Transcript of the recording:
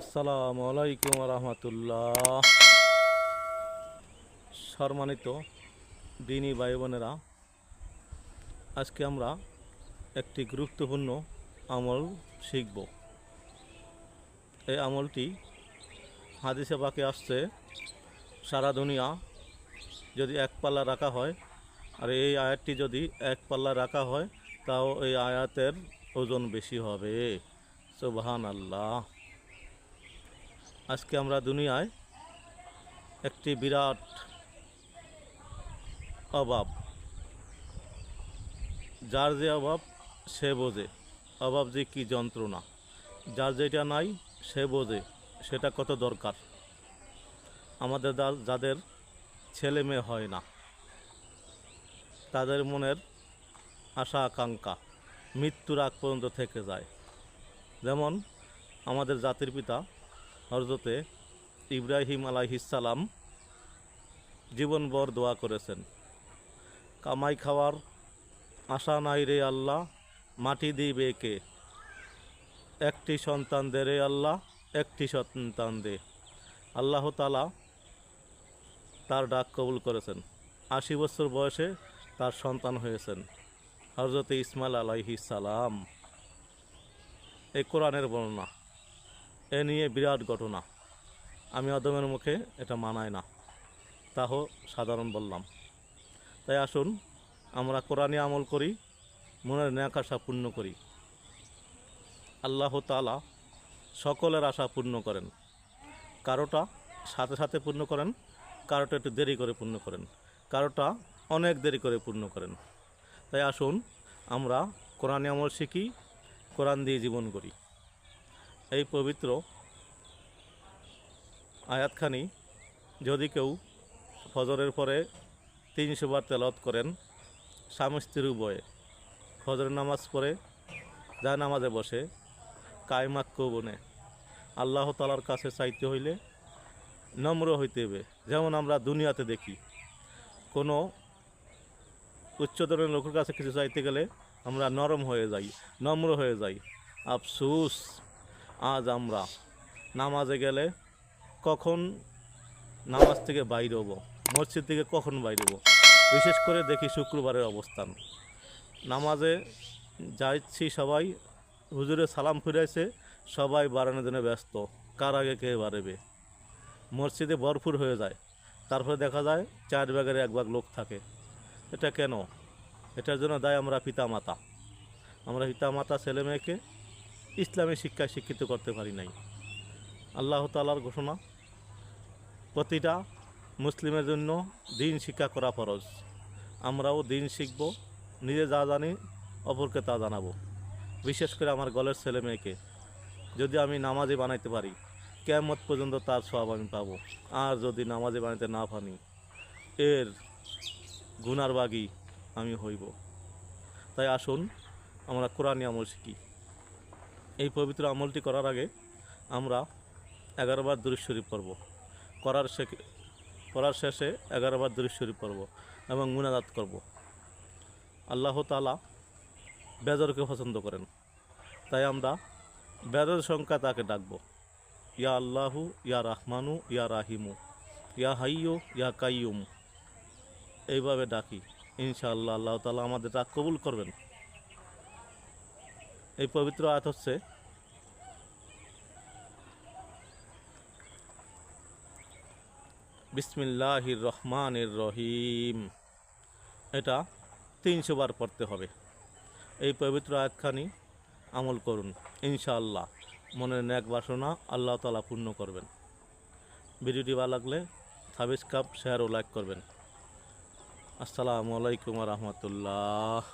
আসসালামু আলাইকুম রহমতুল্লাহ। সম্মানিত দিনী ভাই বোনেরা, আজকে আমরা একটি গুরুত্বপূর্ণ আমল শিখব। এই আমলটি হাদিসে পাকে আসছে, সারা দুনিয়া যদি এক পাল্লা রাখা হয় আর এই আয়াতটি যদি এক পাল্লা রাখা হয়, তাও এই আয়াতের ওজন বেশি হবে। সুবহান আল্লাহ। আজকে আমরা দুনিয়ায় একটি বিরাট অভাব, যার যে অভাব সে বোঝে অভাব যে কী যন্ত্রণা। যার যেটা নাই সে বোঝে সেটা কত দরকার। আমাদের যাদের ছেলে মেয়ে হয় না, তাদের মনের আশা আকাঙ্ক্ষা মৃত্যুর আগ পর্যন্ত থেকে যায়। যেমন আমাদের জাতির পিতা হযরতে ইব্রাহিম আলাইহিসসালাম জীবনভর দোয়া করেছেন, কামাই খাওয়ার আশা নাই রে আল্লাহ, মাটি দিবে কে, একটি সন্তান দে রে আল্লাহ, একটি সন্তান দে। আল্লাহ তাআলা তার ডাক কবুল করেছেন। ৮০ বছর বয়সে তার সন্তান হয়েছেন হযরতে ইসমাইল আলাইহিসসালাম। এই কোরআনের বর্ণনা, এ নিয়ে বিরাট ঘটনা। আমি আদমের মুখে এটা মানায় না, তাও সাধারণ বললাম। তাই আসুন আমরা কোরআনে আমল করি, মনের ন্যাক আশা পূর্ণ করি। আল্লাহ তাআলা সকলের আশা পূর্ণ করেন, কারোটা সাথে সাথে পূর্ণ করেন, কারোটা একটু দেরি করে পূর্ণ করেন, কারোটা অনেক দেরি করে পূর্ণ করেন। তাই আসুন আমরা কোরআনে আমল শিখি, কোরআন দিয়ে জীবন করি। এই পবিত্র আয়াতখানি যদি কেউ ফজরের পরে ৩০০ বার তেলাওয়াত করেন, স্বামী স্ত্রীর উভয়ে ফজরের নামাজ পড়ে যায় নামাজে বসে কায়মাক্য বনে আল্লাহ তাআলার কাছে চাইতে হইলে নম্র হইতে হবে। যেমন আমরা দুনিয়াতে দেখি, কোনো উচ্চতরের লোকের কাছে কিছু চাইতে গেলে আমরা নরম হয়ে যাই, নম্র হয়ে যাই। আফসোস, আজ আমরা নামাজে গেলে কখন নামাজ থেকে বাইর হব, মসজিদ থেকে কখন বাইর হব। বিশেষ করে দেখি শুক্রবারের অবস্থান, নামাজে যাচ্ছি সবাই, হুজুরে সালাম ফিরাইছে, সবাই বাড়ানোর জন্য ব্যস্ত, কার আগে কে বাড়বে। মসজিদে ভরপুর হয়ে যায়, তারপরে দেখা যায় 4 ভাগের 1 ভাগ লোক থাকে। এটা কেন? এটার জন্য দায় আমরা পিতামাতা। আমরা পিতামাতা ছেলে মেয়েকে ইসলামী শিক্ষায় শিক্ষিত করতে পারি নাই। আল্লাহ তাআলার ঘোষণা, প্রতিটা মুসলিমের জন্য দিন শিক্ষা করা ফরজ। আমরাও দিন শিখব, নিজে যা জানি অপরকে তা জানাবো। বিশেষ করে আমার গলের ছেলে মেয়েকে যদি আমি নামাজি বানাইতে পারি, কিয়ামত পর্যন্ত তার সওয়াব আমি পাবো। আর যদি নামাজি বানাইতে না পারি, এর গুনার বাগী আমি হইব। তাই আসুন আমরা কোরআনী আমল শিখি। এই পবিত্র আমলটি করার আগে আমরা 11 বার দুরূদ শরীফ পড়ব, পড়ার শেষে 11 বার দুরূদ শরীফ পড়ব এবং মুনাজাত করব। আল্লাহ তাআলা বেজরকে পছন্দ করেন, তাই আমরা বেজর সংখ্যা তাকে ডাকবো, ইয়া আল্লাহু, ইয়া রাহমানু, ইয়া রাহিমু, ইয়া হাইয়ু, ইয়া কাইয়ুম। এইভাবে ডাকি, ইনশাআল্লাহ আল্লাহ তাআলা আমাদের ডাক কবুল করবেন। এই পবিত্র আয়াত হচ্ছে, বিসমিল্লাহির রহমানির রহিম। এটা 300 বার পড়তে হবে। এই পবিত্র আয়াতখানি আমল করুন, ইনশাআল্লাহ মনের নেক বাসনা আল্লাহ তাআলা পূর্ণ করবেন। ভিডিওটি ভালো লাগলে সাবস্ক্রাইব, শেয়ার ও লাইক করবেন। আসসালামু আলাইকুম রহমতুল্লাহ।